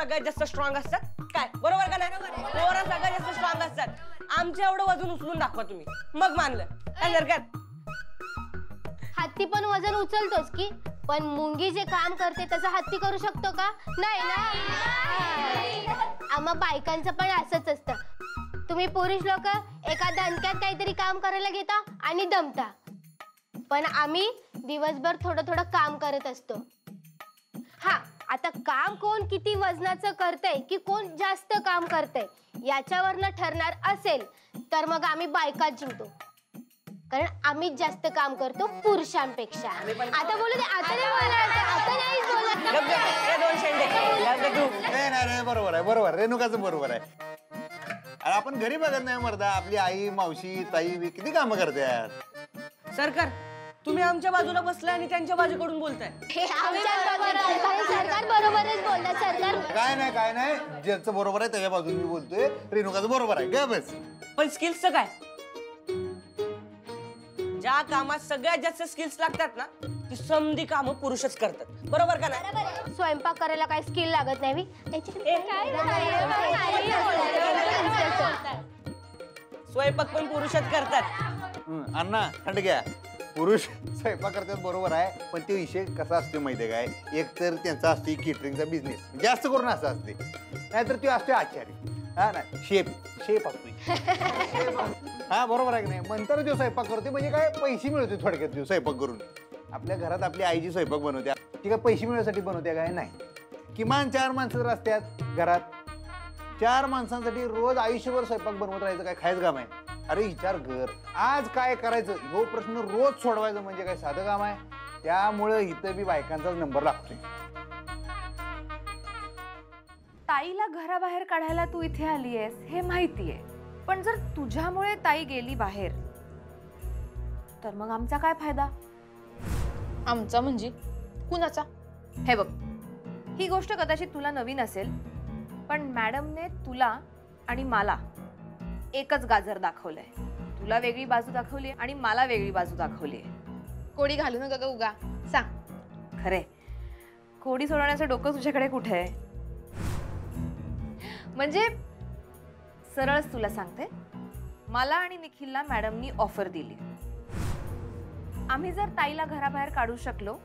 सगळ्यात जास्त स्ट्रॉंग असतात काय? बरोबर का नाही? पोरं सगळ्यात जास्त स्ट्रॉंग असतात. आमचं एवढं वजन उचलून दाखवा तुम्ही, मग मानलं. काय हरकत? हत्ती पण वजन उचलतोच की, पण मुंगी जे काम करते त्याचं हत्ती करू शकतो का? नाही ना. आम्हा बायकांचं पण असंच असतं. तुम्ही पुरुष लोक एका दणक्यात काहीतरी काम करायला घेता आणि दमता, पण आम्ही दिवसभर थोडं थोडं काम करत असतो. हा, आता काम कोण किती वजनाचं करतंय की कोण जास्त काम करतंय याच्यावरनं ठरणार असेल तर मग आम्ही बायकाच जिंकतो, कारण आम्हीच जास्त काम करतो पुरुषांपेक्षा. आता बोलू दे, आता नाही बोलणार, आता नाही बोलत. नाही, बरोबर आहे, बरोबर. रेणुकाचं बरोबर आहे. अरे आपण घरी बघत नाही मर्दा, आपली आई, मावशी, ताई किती कामं करतात. सरकार, तुम्ही आमच्या बाजूला बसलाय आणि त्यांच्या बाजूकडून बोलताय. सरकार बरोबरच बोलतात. सरकार काय नाही, ज्याचं बरोबर आहे त्याच्या बाजूने मी बोलतोय. रेणुकाचं बरोबर आहे का? बस. पण स्किल्सचं काय? ज्या कामात सगळ्यात जास्त स्किल्स लागतात ना, ती समधी कामं पुरुषच करतात. बरोबर का नाही? स्वयंपाक करायला काय स्किल लागत नाही. स्वयंपाक पण पुरुषच करतात. अण्णा थंड घ्या. पुरुष स्वयंपाक करतात बरोबर आहे, पण ते विषय कसा असतो माहितीये काय? एक तर त्यांचा असतो केटरिंगचा बिझनेस, जास्त करून असं असते. नाहीतर तो असतो आचार्य. हा ना, शेफ असतो. हा बरोबर आहे की नाही? नंतर जो स्वयंपाक करतो म्हणजे काय पैसे मिळते थोडक्यात. जो स्वयंपाक करून आपल्या घरात आपली आई जी स्वयंपाक बनवत्या ती काय पैसे मिळण्यासाठी बनवत्या काय? नाही. किमान 4 माणसं जर असतात घरात, 4 माणसांसाठी रोज आयुष्यभर स्वयंपाक बनवत राहायचं काय खायचं काम आहे? अरे विचार कर, आज काय करायचं हो प्रश्न रोज सोडवायचं म्हणजे काय साधं काम आहे? त्यामुळे इथं बी बायकांचाच नंबर लागतोय. ताईला घराबाहेर काढायला तू इथे आलीयस हे माहितीये, पण जर तुझ्यामुळे ताई गेली बाहेर तर मग आमचा काय फायदा? आमचा म्हणजे कुणाचा? हे बघ, ही गोष्ट कदाचित तुला नवीन असेल, पण मॅडमने तुला आणि मला एकच गाजर दाखवलंय. तुला वेगळी बाजू दाखवली आणि मला वेगळी बाजू दाखवली. कोडी घालू नका ग उगा. सांग. खरे, कोडी सोडवण्याचं डोकं तुझ्याकडे कुठे आहे? म्हणजे सरळच तुला सांगते, मला आणि निखिलला मॅडमनी ऑफर दिली. आम्ही जर ताईला घराबाहेर काढू शकलो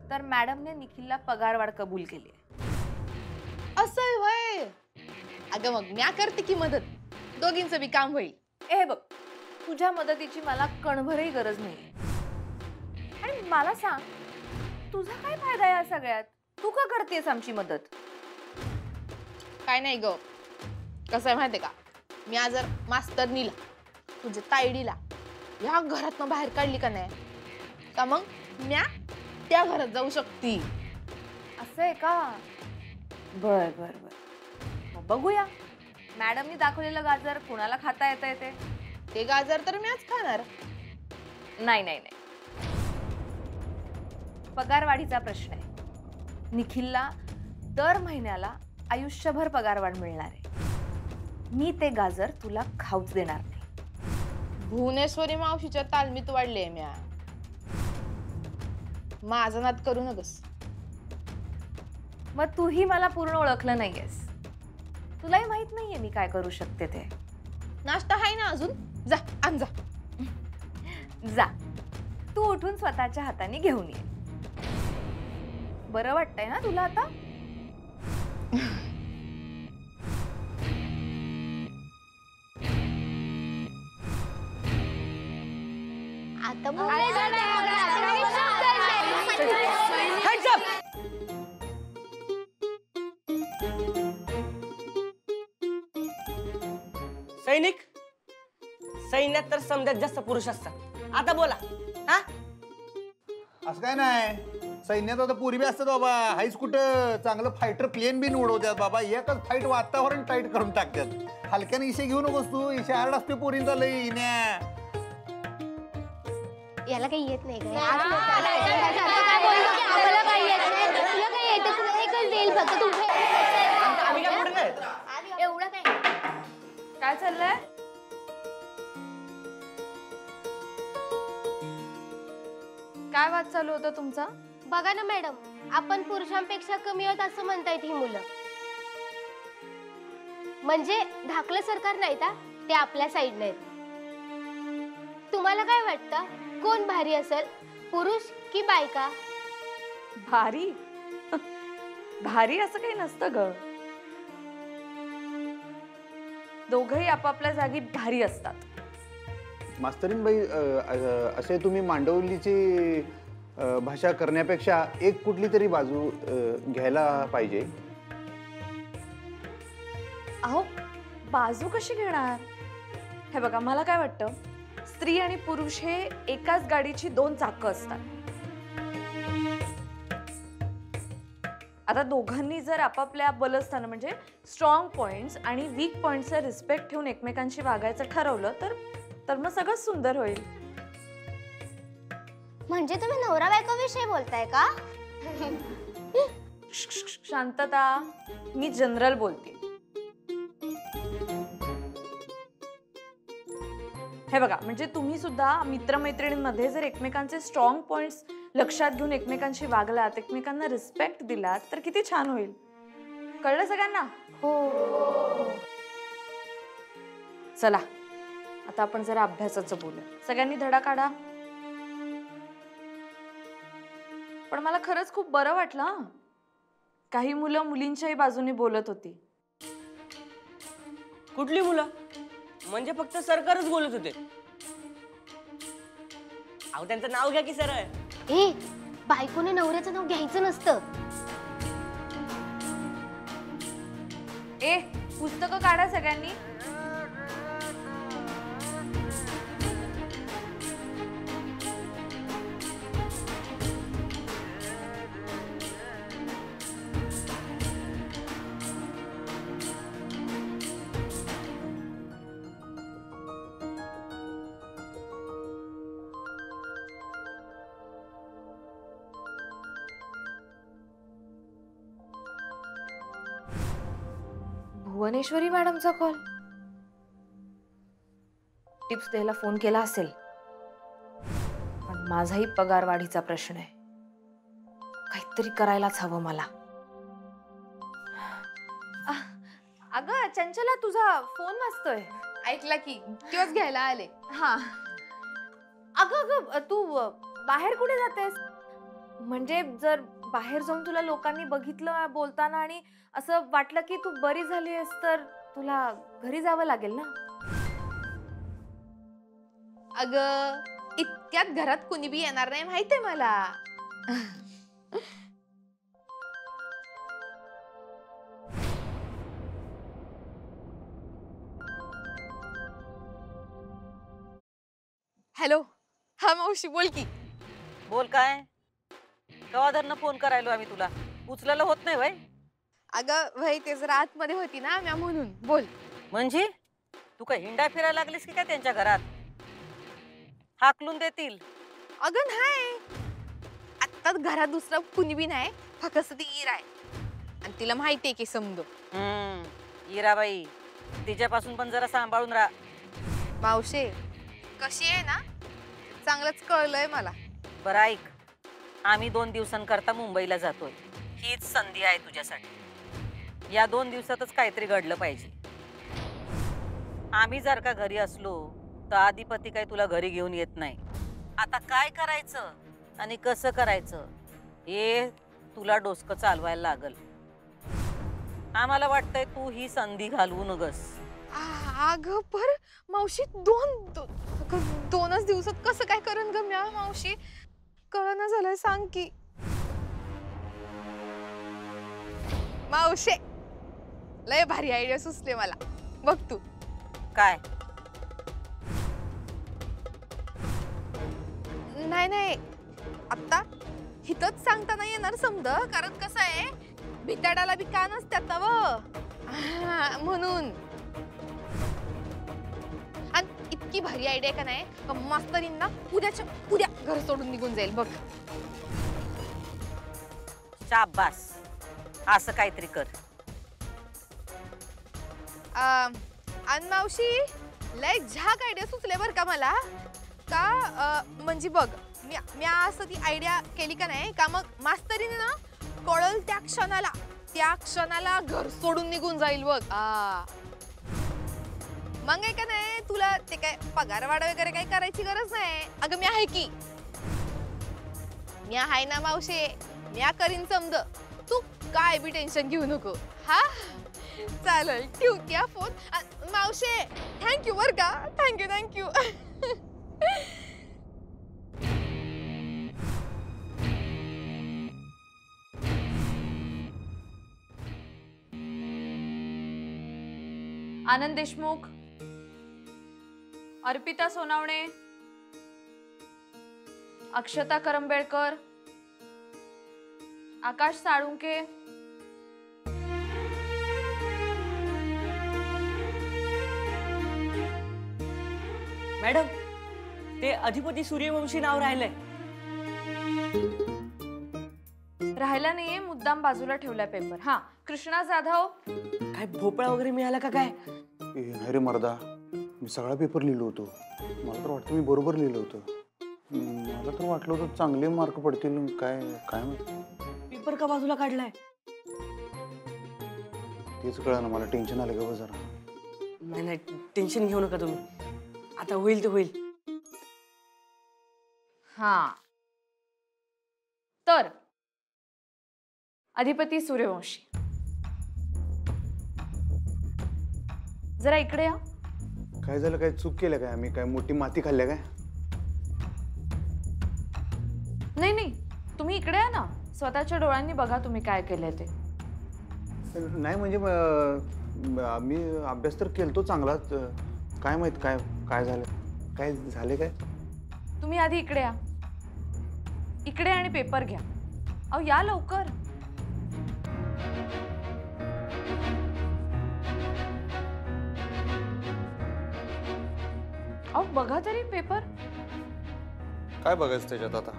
तर मॅडमने निखिलला पगारवाढ कबूल केली. असं होय? अगं मग म्या करते की मदत, दोघींचं बी काम होईल. हे बघ, तुझ्या मदतीची मला कणभरही गरज नाही. आणि मला सांग, तुझा काय फायदा या सगळ्यात? तू का करतेस आमची मदत? काय नाही ग, कसं आहे माहितीये का, मी आज जर मास्तरनीला तुझ्या तायडीला या घरातनं बाहेर काढली का नाही, का मग म्या त्या घरात जाऊ शकते. असं आहे का? बर बर बर, मग बघूया मॅडमनी दाखवलेलं गाजर कुणाला खाता येतंय ते. ते गाजर तर म्याच खाणार. नाही नाही नाही, पगारवाढीचा प्रश्न आहे. निखिलला दर महिन्याला आयुष्यभर पगारवाढ मिळणार आहे. मी ते गाजर तुला खाऊच देणार नाही. भुवनेश्वरी मावशीच्या तालमीत वाढले म्या. माझा नाद करू नकस. मग तूही मला पूर्ण ओळखलं नाहीयेस. तुलाही माहित नाहीये मी काय करू शकते ते. नाश्ता आहे ना अजून? जा आण जा. जा, तू उठून स्वतःच्या हाताने घेऊन ये. बरं वाटतंय ना तुला आता? सैनिक, सैन्यात तर समजात जास्त पुरुष असतात. आता बोला. हा, असं काय नाही, सैन्यात आता पोरी बी असतात बाबा. हायच कुठं चांगलं फायटर प्लेन बी उडवतात बाबा. एकच फाईट वातावरण टाईट करून टाकतात. हलक्याने इशे घेऊ नकोस तू. इशे हार्ड असते पोरींचा लई इन्या. याला काही येत नाही एवढं काय? काय चाललंय? काय वाद चालू होता तुमचा? बघा ना मॅडम, आपण पुरुषांपेक्षा कमी आहोत असं म्हणतायत ही मुलं. म्हणजे धाकलं सरकार नाही का, ते आपल्या साईडने आहेत. तुम्हाला काय वाटतं, कोण भारी असेल, पुरुष की बायका? भारी भारी असं काही नसतं ग. दोघही आपापल्या जागी भारी असतात. मास्तरीनबाई, असे तुम्ही मांडवलीची भाषा करण्यापेक्षा एक कुठली तरी बाजू घ्यायला पाहिजे. अहो, बाजू कशी घेणार? हे बघा, मला काय वाटतं, स्त्री आणि पुरुष हे एकाच गाडीची दोन चाकं असतात. आता दोघांनी जर आपापल्या बलस्थान म्हणजे स्ट्रॉंग पॉइंट्स आणि वीक पॉइंट्सचा रिस्पेक्ट ठेवून एकमेकांशी वागायचं ठरवलं तर मग सगळं सुंदर होईल. म्हणजे तुम्ही नवरा बायको विषयी बोलताय का? शांतता, मी जनरल बोलते. हे बघा, म्हणजे तुम्ही सुद्धा मित्रमैत्रिणींमध्ये जर एकमेकांचे स्ट्रॉंग पॉइंट्स लक्षात घेऊन एकमेकांशी वागलात, एकमेकांना रिस्पेक्ट दिलात, तर किती छान होईल. कळलं सगळ्यांना? हो. चला, आता आपण जरा अभ्यासाचं बोलू. सगळ्यांनी धडा काढा. पण मला खरंच खूप बरं वाटलं हं. काही मुलं मुलींच्याही बाजूने बोलत होती. कुठली मुलं? म्हणजे फक्त सरकारच बोलत होते? अहो, त्यांचं नाव घ्या की सरळ. ए, बायकोने नवऱ्याचं नाव घ्यायचं नसतं. ए, पुस्तकं काढा सगळ्यांनी. भुवनेश्वरी मॅडमचा कॉल. टिप्स द्यायला फोन केला असेल, पण माझाही पगार वाढीचा प्रश्न आहे. काहीतरी करायलाच हवं मला. अगं चंचला, तुझा फोन वाजतोय. ऐकला की किंवाच घ्यायला आले. हा. अगं तू बाहेर कुठे जातेस? म्हणजे जर बाहेर जाऊन तुला लोकांनी बघितलं बोलताना आणि असं वाटलं की तू बरी झाली आहेस, तर तुला घरी जावं लागेल ना. अगं, इतक्यात घरात कुणी बी येणार नाही माहितीये मला. हॅलो, हा मावशी, बोल की. बोल. काय कवाधरनं फोन करायलो आम्ही, तुला उचलायला होत नाही वय? अगं वय, ते जरा आतमध्ये होती ना म्या, म्हणून. बोल. म्हणजे तू काय हिंडा फिरायला लागलीस की काय त्यांच्या घरात? हाकलून देतील. अगं नाही, आता घरात दुसरं कुणी बी नाही, फक्त ती इरा आहे आणि तिला माहितीये की समजो. इराबाई, तिच्यापासून पण जरा सांभाळून राहा. मावशे कशी आहे ना, चांगलंच कळलंय मला. बरं ऐक, आम्ही 2 दिवसांकरता मुंबईला जातोय. हीच संधी आहे तुझ्यासाठी. या 2 दिवसातच काहीतरी घडलं पाहिजे. आम्ही जर का घरी असलो तर आधिपती काय तुला घरी घेऊन येत नाही. आता काय करायचं आणि कसं करायचं हे तुला डोसकं चालवायला लागल. आम्हाला वाटतंय तू ही संधी घालवू नगस. अगं पर मावशी, 2च दिवसात कसं काय करण ग म्या? मावशी कळना झालंय, सांग की. मावशे, लय भारी आयडिया सुचले मला, बघ तू. काय? नाही, आता हिथंच सांगता नाही येणार समज, कारण कसं आहे, भिताडाला बी का नसत्यात ना व, म्हणून. आणि इतकी भारी आयडिया का नाही, मास्तरींना उद्याच्या उद्या घर सोडून निघून जाईल बघ. शाबास, असं काहीतरी कर. आणि मावशी, लय झाक आयडिया सुचले बर का मला. का म्हणजे बघ, मी असं ती आयडिया केली का नाही का मग मास्तरीने ना कळल त्या क्षणाला घर सोडून निघून जाईल बघ. मग आहे का नाही तुला ते काय पगारवाढ वगैरे काही करायची गरज नाही. अगं मी आहे की, मी आहे ना मावशे, मी करीन समज. तू काय बी टेन्शन घेऊ नको. हा चालेल, ठेवते हा फोन. मावशे थँक्यू बर का, थँक्यू. आनंद देशमुख, अर्पिता सोनावणे, अक्षता करंबेळकर, आकाश साळुंके, मॅडम ते अधिपती सूर्यवंशी नाव राहिलंय. राहिला नाहीये, मुद्दाम बाजूला ठेवलाय पेपर. हा, कृष्णा जाधव. काय भोपळा वगैरे मिळाला का काय? नाही रे मर्दा, मी सगळा पेपर लिहिलो होतो. मला तर वाटतं मी बरोबर लिहिलं होतं. मला तर वाटलं होतं चांगले मार्क पडतील. काय काय पेपर का बाजूला काढलाय? तेच कळलं ना मला. टेन्शन आलं का जरा. नाही टेन्शन घेऊ नका तुम्ही, आता होईल ते होईल. हा, तर अधिपती सूर्यवंशी, जरा इकडे या. काय झालं? काय चूक केलं काय? आम्ही काय मोठी माती खाल्ल्या काय? नाही, तुम्ही इकडे या ना. स्वतःच्या डोळ्यांनी बघा तुम्ही काय केलंय ते. नाही म्हणजे मी अभ्यास तर केलतो चांगलाच. काय माहित काय काय झालं? काय झाले काय? तुम्ही आधी इकडे या. इकडे आणि पेपर घ्या. अहो या लवकर. अहो बघा तरी पेपर. काय बघायचं त्याच्यात आता?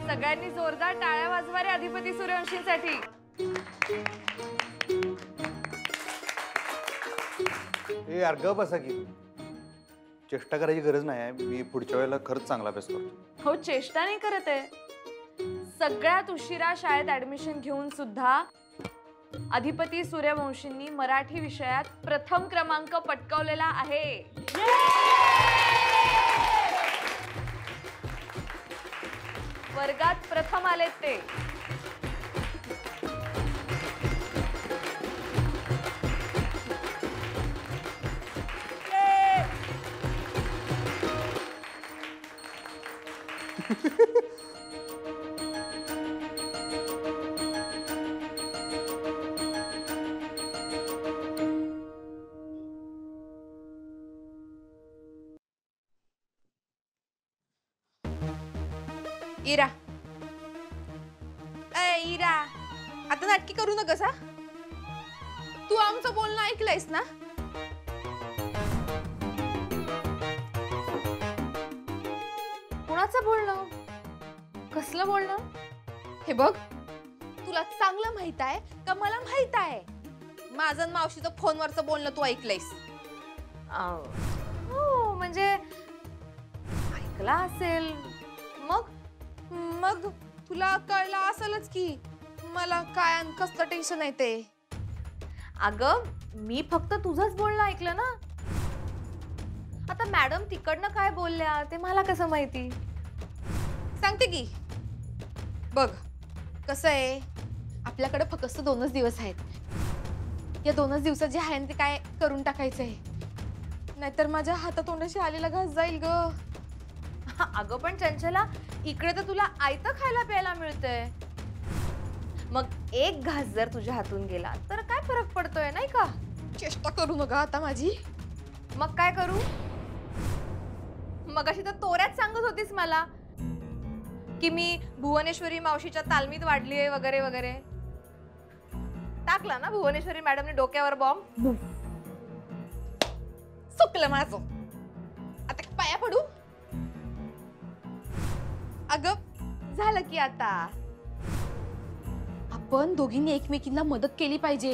सगळ्यांनी जोरदार टाळ्या वाजवा रे अधिपती सूर्यवंशींसाठी. ए यार ग बसा की. चेष्टा करायची गरज नाही आहे. मी पुढच्या वेळेला खरंच चांगला अभ्यास करतो. हो, चेष्टा नाही करत आहे. सगळ्यात उशिरा शाळेत ऍडमिशन घेऊन सुद्धा अधिपती सूर्यवंशींनी मराठी विषयात प्रथम क्रमांक पटकावलेला आहे. वर्गात प्रथम आलेत ते. इरा, इरा आता नाटकी करू नकस. हा, तू आमचं बोलणं ऐकलंयस ना? कुणाचं बोलणं? कसलं बोलणं? हे बघ, तुला चांगलं माहित आहे का मला माहित आहे माझं आणि मावशीचं फोनवरचं बोलणं तू ऐकलंयस? हो, म्हणजे ऐकला असेल. मग तुला कळलं असेलच की मला काय कसलं टेन्शन आहे ते. अगं मी फक्त तुझंच बोलणं ऐकलं ना. आता मॅडम तिकडनं काय बोलल्या ते मला कसं माहिती? सांगते की. बघ कसं आहे, आपल्याकडे फक्त 2च दिवस आहेत. या 2च दिवसात जे आहे ते काय करून टाकायचंय, नाहीतर माझ्या हातातोंडाशी आलेला घास जाईल ग. अगं पण चंचला, इकडे तर तुला आयतं खायला प्यायला मिळतंय. मग एक घास जर तुझ्या हातून गेला तर काय फरक पडतोय, नाही का? चेष्टा करू नका आता माझी. मग काय करू? मगाशी तर तोऱ्यात सांगत होतीस मला की मी भुवनेश्वरी मावशीच्या तालमीत वाढलीये वगैरे वगैरे. टाकला ना भुवनेश्वरी मॅडमने डोक्यावर बॉम्ब. चुकलं माझं. आता पाया पडू? अगं झालं की आता आपण दोघींनी एकमेकींना मदत केली पाहिजे.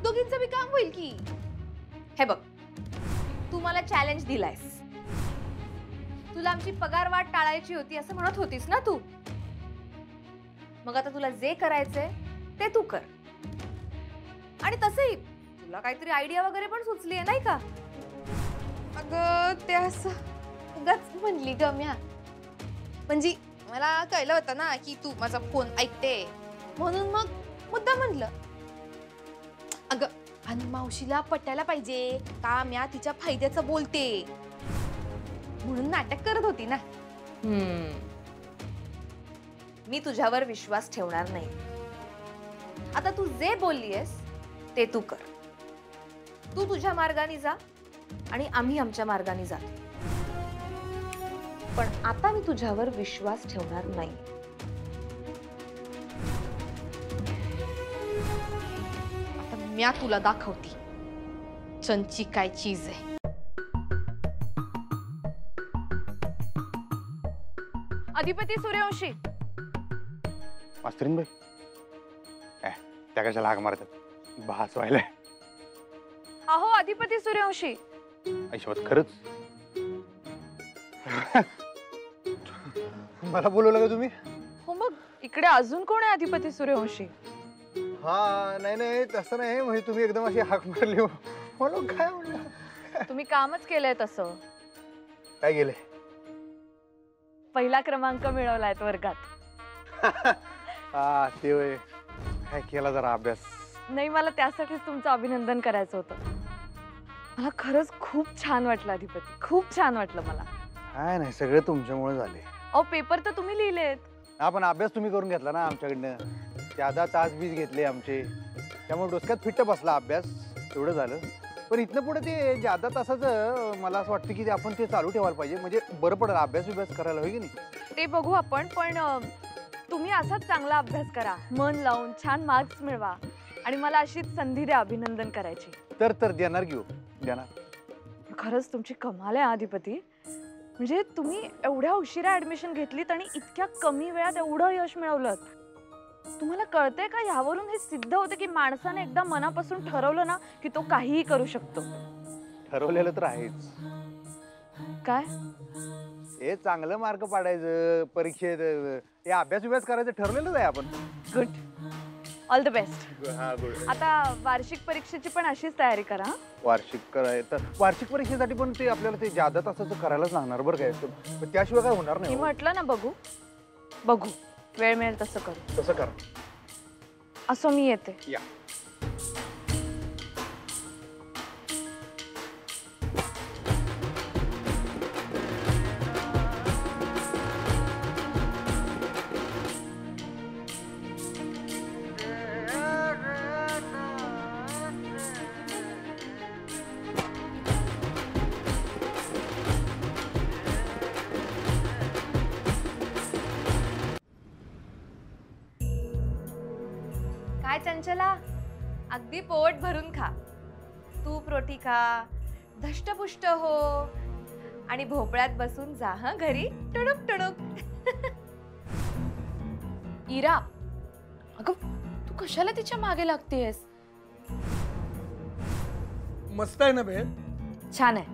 दोघींचं बी काम होईल की. हे बघ, तू मला चॅलेंज दिलायस. तुला आमची पगार वाढ टाळायची होती असं म्हणत होतीस ना तू. मग आता तुला जे करायचंय ते तू कर. आणि तसंही तुला काहीतरी आयडिया वगैरे पण सुचली आहे नाही का? अगं ते असं उगाच म्हणली ग म्या. म्हणजे मला कळलं होतं ना की तू माझा फोन ऐकते, म्हणून मग मुद्दा म्हणलं. अगं आणि मावशीला पटायला पाहिजे का म्या तिच्या फायद्याचं बोलते, म्हणून नाटक करत होती ना. मी तुझ्यावर विश्वास ठेवणार नाही. आता तू जे बोललीयस ते तू कर. तू तुझ्या मार्गाने जा आणि आम्ही आमच्या मार्गाने जातो. पण आता मी तुझ्यावर विश्वास ठेवणार नाही. आता म्या तुला दाखवते चंची काय चीज आहे. अधिपती सूर्यवंशी. मास्तरीन बाई त्या कशाला हाक मारतात, भास व्हायलाय. अहो अधिपती सूर्यवंशी. ऐशवत खरंच मला बोलवलं का तुम्ही? हो मग इकडे अजून कोण आहे अधिपती सूर्यवंशी? हा नाही नाही तसं नाही, म्हणजे तुम्ही एकदम अशी हाक मारली म्हणून काय म्हणलं. तुम्ही कामच केलंय तसं. काय गेले? पहिला क्रमांक मिळवलाय वर्गात. हा ते होय. काय केला जरा अभ्यास? नाही, मला त्यासाठीच तुमचं अभिनंदन करायचं होतं. मला खरंच खूप छान वाटलं अधिपती, खूप छान वाटलं मला. काय नाही सगळे तुमच्यामुळे झाले. अहो पेपर तर तुम्ही लिहिलेत. आपण अभ्यास तुम्ही करून घेतला ना आमच्याकडनं. ज्यादा तास बीज घेतले आमचे, त्यामुळे डोसक्यात फिट्ट बसला अभ्यास, एवढं झालं. पण इथनं पुढे ते ज्यादा तासाचं मला असं वाटतं की आपण ते चालू ठेवायला पाहिजे, म्हणजे बरं पडेल अभ्यास करायला, होय की नाही? ते बघू आपण, पण तुम्ही असाच चांगला अभ्यास करा, मन लावून छान मार्क्स मिळवा आणि मला अशीच संधी द्या अभिनंदन करायची. तर देणार घेऊ देणार. खरंच तुमची कमाल आहे अधिपती. म्हणजे तुम्ही एवढ्या उशिरा ऍडमिशन घेतलीत आणि इतक्या कमी वेळात एवढं यश मिळवलं. तुम्हाला कळतंय का, यावरून हे सिद्ध होतं की माणसाने एकदा मनापासून ठरवलं ना की तो काहीही करू शकतो. ठरवलेलं तर आहेच. काय? हे चांगलं मार्क पाडायचं परीक्षेत, हे अभ्यास करायचं ठरलेलंच आहे आपण. Good, all the best. हा गुड. आता वार्षिक परीक्षेची पण अशीच तयारी करा. वार्षिक करायचं, वार्षिक परीक्षेसाठी पण ते आपल्याला ते ज्यादा तासाचं करायलाच लागणार बरं काय, पण त्याशिवाय काय होणार मी नाही. म्हटलं ना बघू बघू, वेळ मिळेल तसं करू. तसं करा. असो मी येते. या. काय चंचला, अगदी पोट भरून खा. तूप रोटी खा, धष्टपुष्ट हो आणि भोपळ्यात बसून जा हा घरी टुडुक टुडुक. इरा, अगं तू कशाला तिच्या मागे लागतेस? मस्त आहे ना भेळ? छान आहे.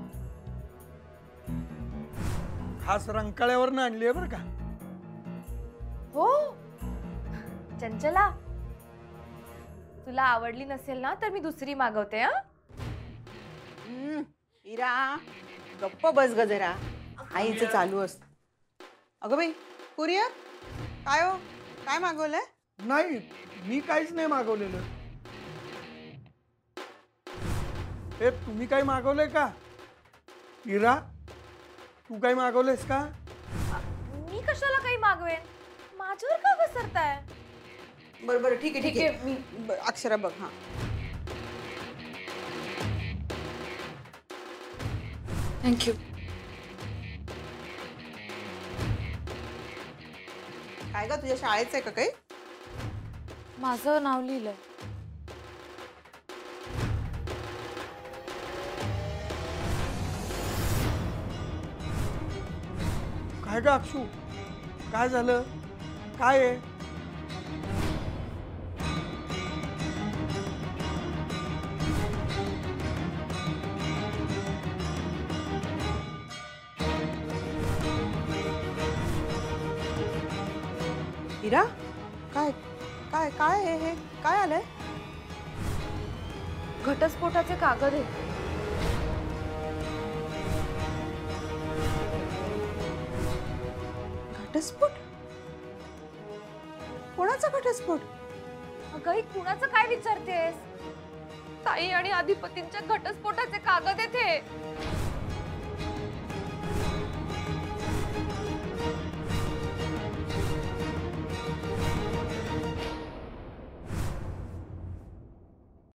खास रंकाळ्यावर आणली आहे बरं का. हो चंचला, तुला आवडली नसेल ना तर मी दुसरी मागवते. हा इरा गप्प बस ग जरा, आईचं चालू असत. अगं बाई कुरिअर काय हो, काय मागवलंय? नाही मी काहीच नाही मागवलेलं. हे तुम्ही काही मागवलंय का? इरा तू काही मागवलंयस का? मी कशाला काही मागवेन, माझ्यावर का घसरताय? बरं बरं ठीक आहे ठीक आहे, मी अक्षरा बघ. हा थँक्यू. काय ग तुझ्या शाळेचं आहे का काही? माझं नाव लिहिलंय. काय ग अक्षू, काय झालं? काय आहे? इरा काय काय काय हे काय आलंय? घटस्फोटाचे कागद आहेत. घटस्फोट? कोणाचा घटस्फोट? अगं ही कुणाचं काय विचारतेस? ताई आणि अधिपतींच्या घटस्फोटाचे कागद आहेत हे.